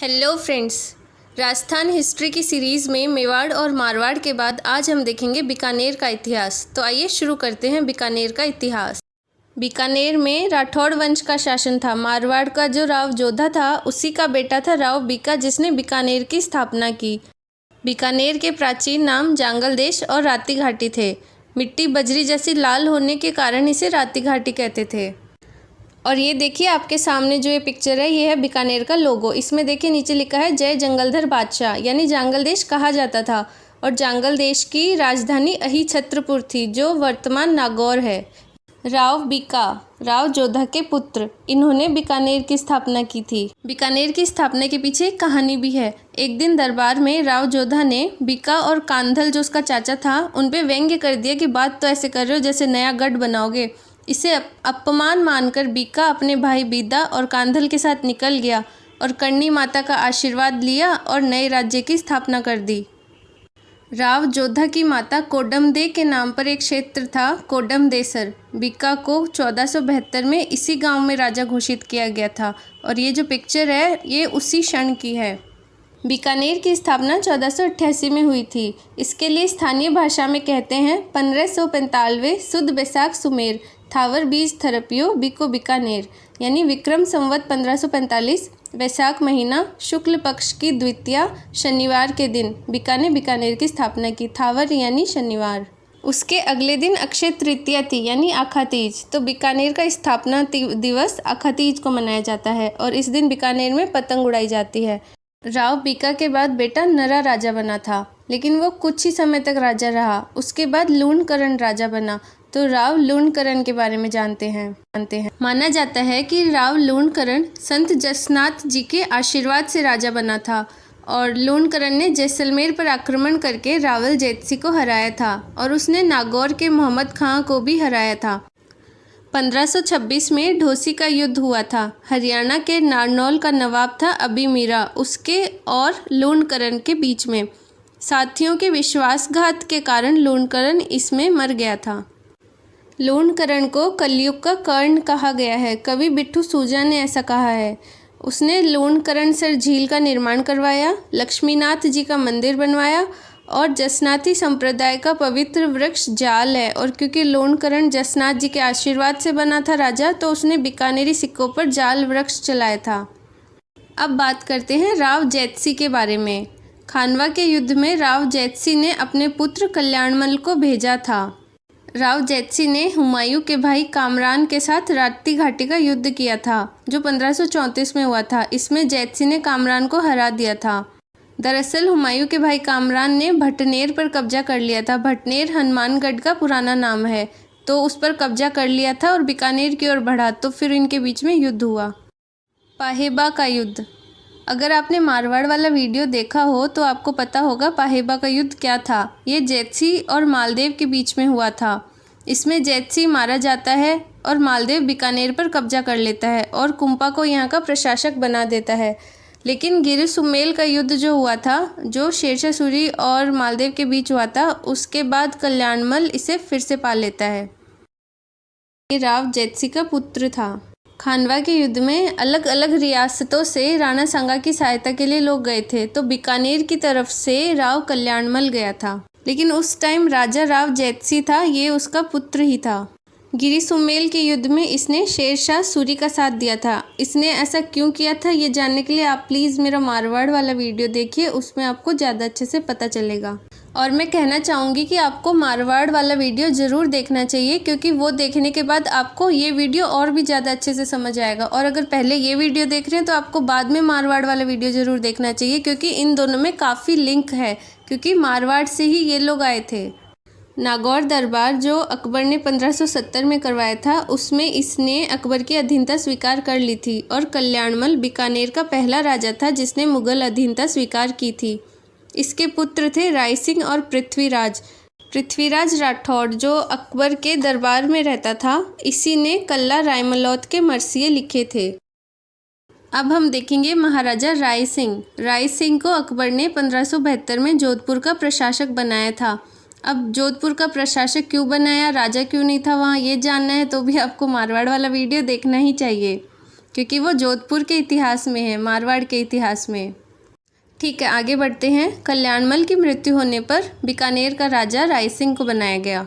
Hello friends, Rajasthan history की series में मेवाड़ और मारवाड़ के बाद आज हम देखेंगे बीकानेर का इतिहास। तो आइए शुरू करते हैं बीकानेर का इतिहास। बीकानेर में राठौड़ वंश का शासन था। मारवाड़ का जो राव जोधा था उसी का बेटा था राव बीका, जिसने बीकानेर की स्थापना की। बीकानेर के प्राचीन नाम जांगल देश और राती घाटी थे। मिट्टी बजरी जैसी लाल होने के कारण इसे राती घाटी कहते थे। और ये देखिए आपके सामने जो ये पिक्चर है, ये है बीकानेर का लोगो। इसमें देखिए नीचे लिखा है जय जंगलधर बादशाह, यानी जांगल देश कहा जाता था। और जांगल देश की राजधानी अही छत्रपुर थी, जो वर्तमान नागौर है। राव बीका राव जोधा के पुत्र, इन्होंने बीकानेर की स्थापना की थी। बीकानेर की स्थापना के पीछे एक कहानी भी है। एक दिन दरबार में राव जोधा ने बीका और कांधल, जो उसका चाचा था, उन पे व्यंग्य कर दिया कि बात तो ऐसे कर रहे हो जैसे नया गढ़ बनाओगे। इसे अपमान मानकर बीका अपने भाई बीदा और कांधल के साथ निकल गया और कर्णी माता का आशीर्वाद लिया और नए राज्य की स्थापना कर दी। राव जोधा की माता कोडमदे के नाम पर एक क्षेत्र था, कोडमदेसर। बीका को 1472 में इसी गांव में राजा घोषित किया गया था। और ये जो पिक्चर है, ये उसी क्षण की है। बीकानेर की स्थापना 1488 में हुई थी। इसके लिए स्थानीय भाषा में कहते हैं 1595 सुद बैसाख सुमेर थावर बीज थरपियो बीको बीकानेर, यानी विक्रम संवत 1545 वैसाख महीना शुक्ल पक्ष की द्वितीया शनिवार के दिन बीका ने बीकानेर की स्थापना की। थावर यानी शनिवार। उसके अगले दिन अक्षय तृतीया थी, यानी आखा तीज। तो बीकानेर का स्थापना दिवस आखा तीज को मनाया जाता है और इस दिन बीकानेर में पतंग उड़ाई जाती है। राव बीका के बाद बेटा नरा राजा बना था, लेकिन वो कुछ ही समय तक राजा रहा। उसके बाद लूणकरण राजा बना। तो राव लूणकरण के बारे में जानते हैं। माना जाता है कि राव लूणकरण संत जसनाथ जी के आशीर्वाद से राजा बना था और लूणकरण ने जैसलमेर पर आक्रमण करके रावल जैतसी को हराया था और उसने नागौर के मोहम्मद खां को भी हराया था। 1526 में ढोसी का युद्ध हुआ था। हरियाणा के नारनौल का नवाब था अबी मीरा, उसके और लूणकरण के बीच में। साथियों के विश्वासघात के कारण लूणकरण इसमें मर गया था। लूणकरण को कलयुग का कर्ण कहा गया है। कवि बिट्ठू सूजा ने ऐसा कहा है। उसने लूणकरण सर झील का निर्माण करवाया, लक्ष्मीनाथ जी का मंदिर बनवाया और जसनाती संप्रदाय का पवित्र वृक्ष जाल है। और क्योंकि लूणकरण जसनाथ जी के आशीर्वाद से बना था राजा, तो उसने बीकानेरी सिक्कों पर जाल वृक्ष चलाया था। अब बात करते हैं राव जैतसी के बारे में। खानवा के युद्ध में राव जैतसी ने अपने पुत्र कल्याणमल को भेजा था। राव जैतसी ने हुमायूं के भाई कामरान के साथ राती घाटी का युद्ध किया था, जो 1534 में हुआ था। इसमें जैतसी ने कामरान को हरा दिया था। दरअसल हुमायूं के भाई कामरान ने भटनेर पर कब्जा कर लिया था। भटनेर हनुमानगढ़ का पुराना नाम है। तो उस पर कब्जा कर लिया था और बीकानेर की ओर बढ़ा, तो फिर इनके बीच में युद्ध हुआ। पाहेबा का युद्ध। अगर आपने मारवाड़ वाला वीडियो देखा हो तो आपको पता होगा पाहेबा का युद्ध क्या था। ये जैतसी और मालदेव के बीच में हुआ था। इसमें जैतसी मारा जाता है और मालदेव बीकानेर पर कब्जा कर लेता है और कुंपा को यहाँ का प्रशासक बना देता है। लेकिन गिर सुमेल का युद्ध जो हुआ था, जो शेरशाह सूरी और मालदेव के बीच हुआ था, उसके बाद कल्याणमल इसे फिर से पा लेता है। ये राव जैतसी का पुत्र था। खानवा के युद्ध में अलग अलग रियासतों से राणा सांगा की सहायता के लिए लोग गए थे। तो बीकानेर की तरफ से राव कल्याणमल गया था, लेकिन उस टाइम राजा राव जैतसी था, ये उसका पुत्र ही था। गिरी सुमेल के युद्ध में इसने शेरशाह सूरी का साथ दिया था। इसने ऐसा क्यों किया था, ये जानने के लिए आप प्लीज़ मेरा मारवाड़ वाला वीडियो देखिए, उसमें आपको ज़्यादा अच्छे से पता चलेगा। और मैं कहना चाहूँगी कि आपको मारवाड़ वाला वीडियो ज़रूर देखना चाहिए, क्योंकि वो देखने के बाद आपको ये वीडियो और भी ज़्यादा अच्छे से समझ आएगा। और अगर पहले ये वीडियो देख रहे हैं तो आपको बाद में मारवाड़ वाला वीडियो ज़रूर देखना चाहिए, क्योंकि इन दोनों में काफ़ी लिंक है, क्योंकि मारवाड़ से ही ये लोग आए थे। नागौर दरबार जो अकबर ने 1570 में करवाया था, उसमें इसने अकबर की अधीनता स्वीकार कर ली थी। और कल्याणमल बीकानेर का पहला राजा था जिसने मुगल अधीनता स्वीकार की थी। इसके पुत्र थे राय सिंह और पृथ्वीराज। पृथ्वीराज राठौड़ जो अकबर के दरबार में रहता था, इसी ने कल्ला रायमलौत के मरसिये लिखे थे। अब हम देखेंगे महाराजा राय सिंह। राय सिंह को अकबर ने 1572 में जोधपुर का प्रशासक बनाया था। अब जोधपुर का प्रशासक क्यों बनाया, राजा क्यों नहीं था वहाँ, ये जानना है तो भी आपको मारवाड़ वाला वीडियो देखना ही चाहिए। क्योंकि वो जोधपुर के इतिहास में है, मारवाड़ के इतिहास में। ठीक है, आगे बढ़ते हैं। कल्याणमल की मृत्यु होने पर बीकानेर का राजा राय सिंह को बनाया गया।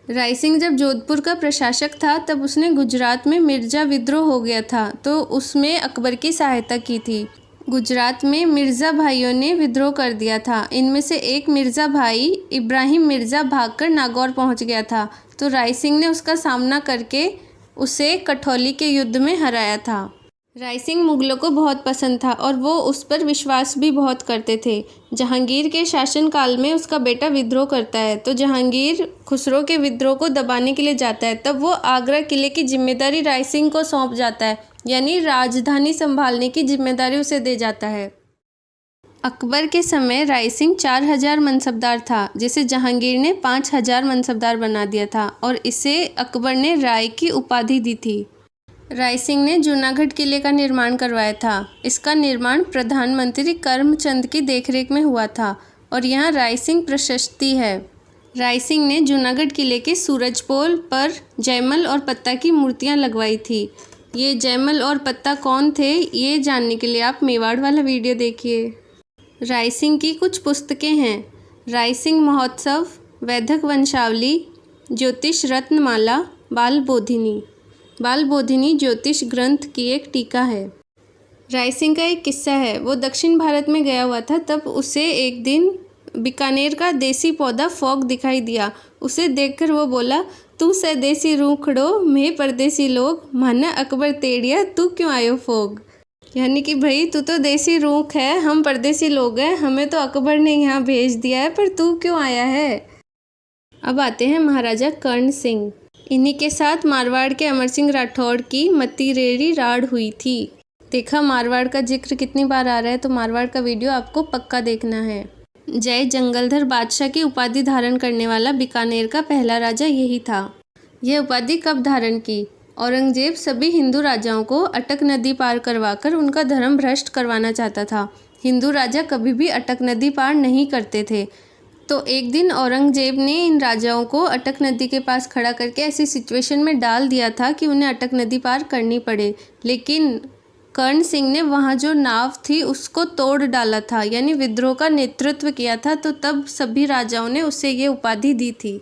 राय सिंह जब जोधपुर का प्रशासक था तब उसने गुजरात में मिर्ज़ा विद्रोह हो गया था, तो उसमें अकबर की सहायता की थी। गुजरात में मिर्ज़ा भाइयों ने विद्रोह कर दिया था। इनमें से एक मिर्ज़ा भाई इब्राहिम मिर्ज़ा भागकर नागौर पहुंच गया था, तो राय सिंह ने उसका सामना करके उसे कठौली के युद्ध में हराया था। राय सिंह मुगलों को बहुत पसंद था और वो उस पर विश्वास भी बहुत करते थे। जहांगीर के शासनकाल में उसका बेटा विद्रोह करता है, तो जहांगीर खुसरो के विद्रोह को दबाने के लिए जाता है। तब वो आगरा किले की जिम्मेदारी राय सिंह को सौंप जाता है, यानी राजधानी संभालने की जिम्मेदारी उसे दे जाता है। अकबर के समय राय सिंह 4000 मनसबदार था, जिसे जहांगीर ने 5000 मनसबदार बना दिया था और इसे अकबर ने राय की उपाधि दी थी। राय सिंह ने जूनागढ़ किले का निर्माण करवाया था। इसका निर्माण प्रधानमंत्री करमचंद की देखरेख में हुआ था और यहाँ राय सिंह प्रशस्ति है। राय सिंह ने जूनागढ़ किले के सूरजपोल पर जयमल और पत्ता की मूर्तियाँ लगवाई थी। ये जयमल और पत्ता कौन थे, ये जानने के लिए आप मेवाड़ वाला वीडियो देखिए। राय सिंह की कुछ पुस्तकें हैं। राय सिंह महोत्सव, वैदिक वंशावली, ज्योतिष रत्नमाला, बाल बोधिनी ज्योतिष ग्रंथ की एक टीका है। राय सिंह का एक किस्सा है। वो दक्षिण भारत में गया हुआ था, तब उसे एक दिन बीकानेर का देसी पौधा फोग दिखाई दिया। उसे देखकर वो बोला, तू स्वदेशी रूखड़ो, मैं परदेसी लोग, माना अकबर तेड़िया, तू क्यों आयो फोग। यानी कि भाई तू तो देसी रूख है, हम परदेसी लोग हैं, हमें तो अकबर ने यहाँ भेज दिया है, पर तू क्यों आया है। अब आते हैं महाराजा कर्ण सिंह। इन्हीं के साथ मारवाड़ के अमर सिंह राठौड़ की मतीरेरी राड़ हुई थी। देखा मारवाड़ का जिक्र कितनी बार आ रहा है, तो मारवाड़ का वीडियो आपको पक्का देखना है। जय जंगलधर बादशाह की उपाधि धारण करने वाला बीकानेर का पहला राजा यही था। यह उपाधि कब धारण की? औरंगजेब सभी हिंदू राजाओं को अटक नदी पार करवाकर उनका धर्म भ्रष्ट करवाना चाहता था। हिंदू राजा कभी भी अटक नदी पार नहीं करते थे, तो एक दिन औरंगजेब ने इन राजाओं को अटक नदी के पास खड़ा करके ऐसी सिचुएशन में डाल दिया था कि उन्हें अटक नदी पार करनी पड़े। लेकिन कर्ण सिंह ने वहाँ जो नाव थी उसको तोड़ डाला था, यानी विद्रोह का नेतृत्व किया था, तो तब सभी राजाओं ने उसे ये उपाधि दी थी।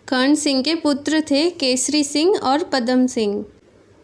कर्ण सिंह के पुत्र थे केसरी सिंह और पदम सिंह।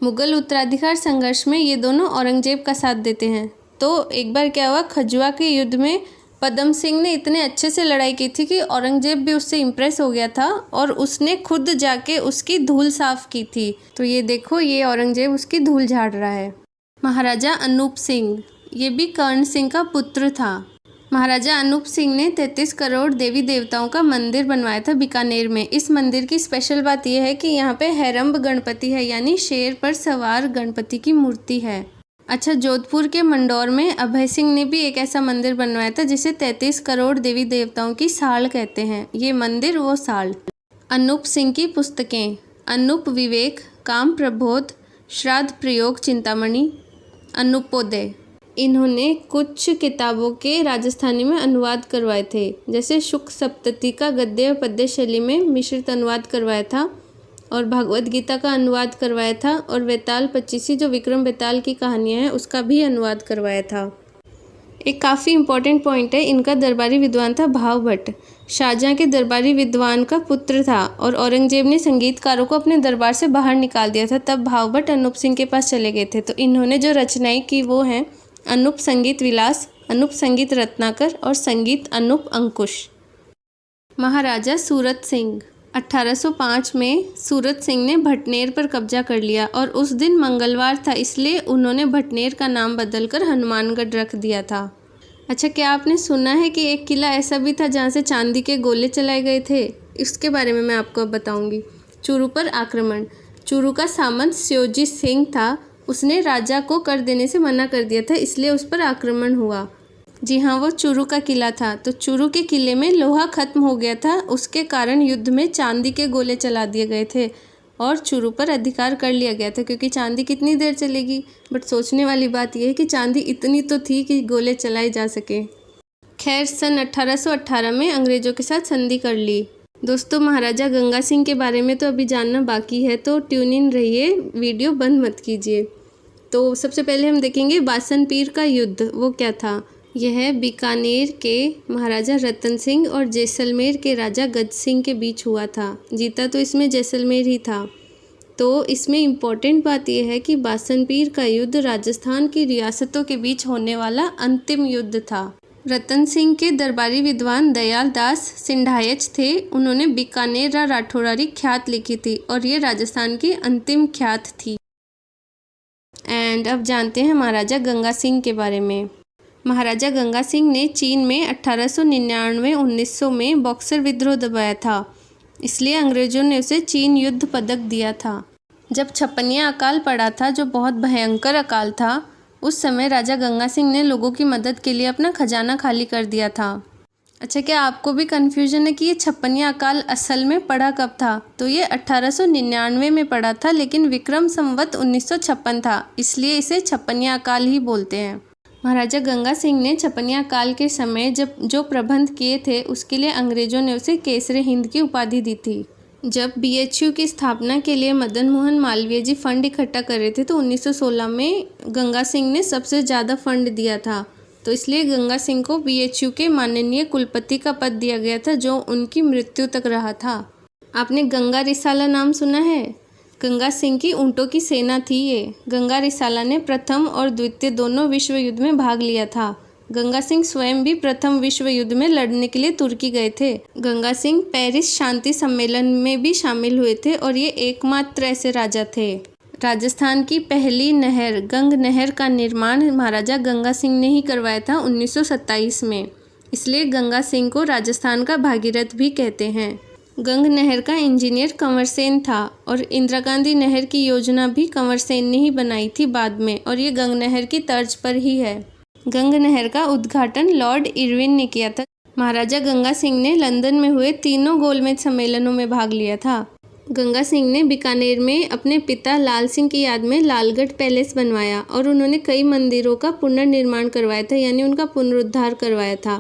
मुगल उत्तराधिकार संघर्ष में ये दोनों औरंगजेब का साथ देते हैं। तो एक बार क्या हुआ, खजुआ के युद्ध में पदम सिंह ने इतने अच्छे से लड़ाई की थी कि औरंगजेब भी उससे इम्प्रेस हो गया था और उसने खुद जाके उसकी धूल साफ की थी। तो ये देखो, ये औरंगजेब उसकी धूल झाड़ रहा है। महाराजा अनूप सिंह, ये भी कर्ण सिंह का पुत्र था। महाराजा अनूप सिंह ने 33 करोड़ देवी देवताओं का मंदिर बनवाया था बीकानेर में। इस मंदिर की स्पेशल बात यह है कि यहाँ पे हैरंब गणपति है, यानी शेर पर सवार गणपति की मूर्ति है। अच्छा, जोधपुर के मंडौर में अभय सिंह ने भी एक ऐसा मंदिर बनवाया था जिसे 33 करोड़ देवी देवताओं की साल कहते हैं। ये मंदिर वो साल। अनूप सिंह की पुस्तकें: अनूप विवेक, काम प्रबोध, श्राद्ध प्रयोग चिंतामणि, अनूपोदय। इन्होंने कुछ किताबों के राजस्थानी में अनुवाद करवाए थे, जैसे शुक सप्तती का गद्य और पद्य शैली में मिश्रित अनुवाद करवाया था और भागवत गीता का अनुवाद करवाया था और वेताल पच्चीसी जो विक्रम बेताल की कहानियाँ हैं उसका भी अनुवाद करवाया था। एक काफ़ी इम्पोर्टेंट पॉइंट है, इनका दरबारी विद्वान था भाव भट्ट। शाहजहाँ के दरबारी विद्वान का पुत्र था और औरंगजेब ने संगीतकारों को अपने दरबार से बाहर निकाल दिया था। तब भाव भट्ट अनूप सिंह के पास चले गए थे, तो इन्होंने जो रचनाएं की वो हैं अनूप संगीत विलास, अनूप संगीत रत्नाकर और संगीत अनूप अंकुश। महाराजा सूरत सिंह, 1805 में सूरत सिंह ने भटनेर पर कब्जा कर लिया और उस दिन मंगलवार था, इसलिए उन्होंने भटनेर का नाम बदलकर हनुमानगढ़ रख दिया था। अच्छा, क्या आपने सुना है कि एक किला ऐसा भी था जहाँ से चांदी के गोले चलाए गए थे? इसके बारे में मैं आपको अब बताऊंगी। चूरू पर आक्रमण। चूरू का सामंत स्योजी सिंह था, उसने राजा को कर देने से मना कर दिया था, इसलिए उस पर आक्रमण हुआ। जी हाँ, वो चूरू का किला था। तो चूरू के किले में लोहा खत्म हो गया था, उसके कारण युद्ध में चांदी के गोले चला दिए गए थे और चूरू पर अधिकार कर लिया गया था, क्योंकि चांदी कितनी देर चलेगी। बट सोचने वाली बात यह है कि चांदी इतनी तो थी कि गोले चलाए जा सके। खैर, सन 1818 में अंग्रेज़ों के साथ संधि कर ली। दोस्तों, महाराजा गंगा सिंह के बारे में तो अभी जानना बाकी है, तो ट्यून इन रहिए, वीडियो बंद मत कीजिए। तो सबसे पहले हम देखेंगे बासन पीर का युद्ध, वो क्या था। यह बीकानेर के महाराजा रतन सिंह और जैसलमेर के राजा गज सिंह के बीच हुआ था। जीता तो इसमें जैसलमेर ही था। तो इसमें इम्पॉर्टेंट बात यह है कि बासन पीर का युद्ध राजस्थान की रियासतों के बीच होने वाला अंतिम युद्ध था। रतन सिंह के दरबारी विद्वान दयाल दास सिंधायच थे। उन्होंने बीकानेर राठौड़ारी ख्यात लिखी थी और ये राजस्थान की अंतिम ख्यात थी। एंड अब जानते हैं महाराजा गंगा सिंह के बारे में। महाराजा गंगा सिंह ने चीन में 1899-1900 में बॉक्सर विद्रोह दबाया था, इसलिए अंग्रेज़ों ने उसे चीन युद्ध पदक दिया था। जब छप्पनिया अकाल पड़ा था, जो बहुत भयंकर अकाल था, उस समय राजा गंगा सिंह ने लोगों की मदद के लिए अपना खजाना खाली कर दिया था। अच्छा, क्या आपको भी कन्फ्यूजन है कि ये छप्पनिया अकाल असल में पड़ा कब था? तो ये 1899 में पड़ा था, लेकिन विक्रम संवत 1956 था, इसलिए इसे छप्पनिया अकाल ही बोलते हैं। महाराजा गंगा सिंह ने छप्पनिया अकाल के समय जो प्रबंध किए थे, उसके लिए अंग्रेज़ों ने उसे केसरे हिंद की उपाधि दी थी। जब BHU की स्थापना के लिए मदन मोहन मालवीय जी फंड इकट्ठा कर रहे थे, तो 1916 में गंगा सिंह ने सबसे ज़्यादा फंड दिया था, तो इसलिए गंगा सिंह को BHU के माननीय कुलपति का पद दिया गया था, जो उनकी मृत्यु तक रहा था। आपने गंगा रिसाला नाम सुना है? गंगा सिंह की ऊँटों की सेना थी ये। गंगा रिसाला ने प्रथम और द्वितीय दोनों विश्व युद्ध में भाग लिया था। गंगा सिंह स्वयं भी प्रथम विश्व युद्ध में लड़ने के लिए तुर्की गए थे। गंगा सिंह पेरिस शांति सम्मेलन में भी शामिल हुए थे और ये एकमात्र ऐसे राजा थे। राजस्थान की पहली नहर गंग नहर का निर्माण महाराजा गंगा सिंह ने ही करवाया था 1927 में, इसलिए गंगा सिंह को राजस्थान का भागीरथ भी कहते हैं। गंग नहर का इंजीनियर कंवर सेन था और इंदिरा गांधी नहर की योजना भी कंवर सेन ने ही बनाई थी बाद में, और ये गंग नहर की तर्ज पर ही है। गंग नहर का उद्घाटन लॉर्ड इरविन ने किया था। महाराजा गंगा सिंह ने लंदन में हुए तीनों गोलमेज सम्मेलनों में भाग लिया था। गंगा सिंह ने बीकानेर में अपने पिता लाल सिंह की याद में लालगढ़ पैलेस बनवाया और उन्होंने कई मंदिरों का पुनर्निर्माण करवाया था, यानी उनका पुनरुद्धार करवाया था।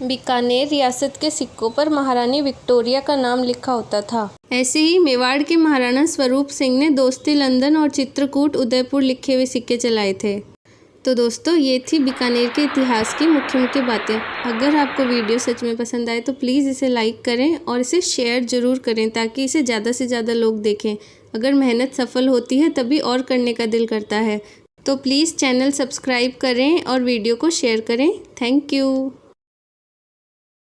बीकानेर रियासत के सिक्कों पर महारानी विक्टोरिया का नाम लिखा होता था। ऐसे ही मेवाड़ के महाराणा स्वरूप सिंह ने दोस्ती लंदन और चित्रकूट उदयपुर लिखे हुए सिक्के चलाए थे। तो दोस्तों, ये थी बीकानेर के इतिहास की मुख्य मुख्य बातें। अगर आपको वीडियो सच में पसंद आए तो प्लीज़ इसे लाइक करें और इसे शेयर ज़रूर करें, ताकि इसे ज़्यादा से ज़्यादा लोग देखें। अगर मेहनत सफल होती है तभी और करने का दिल करता है। तो प्लीज़ चैनल सब्सक्राइब करें और वीडियो को शेयर करें। Thank you.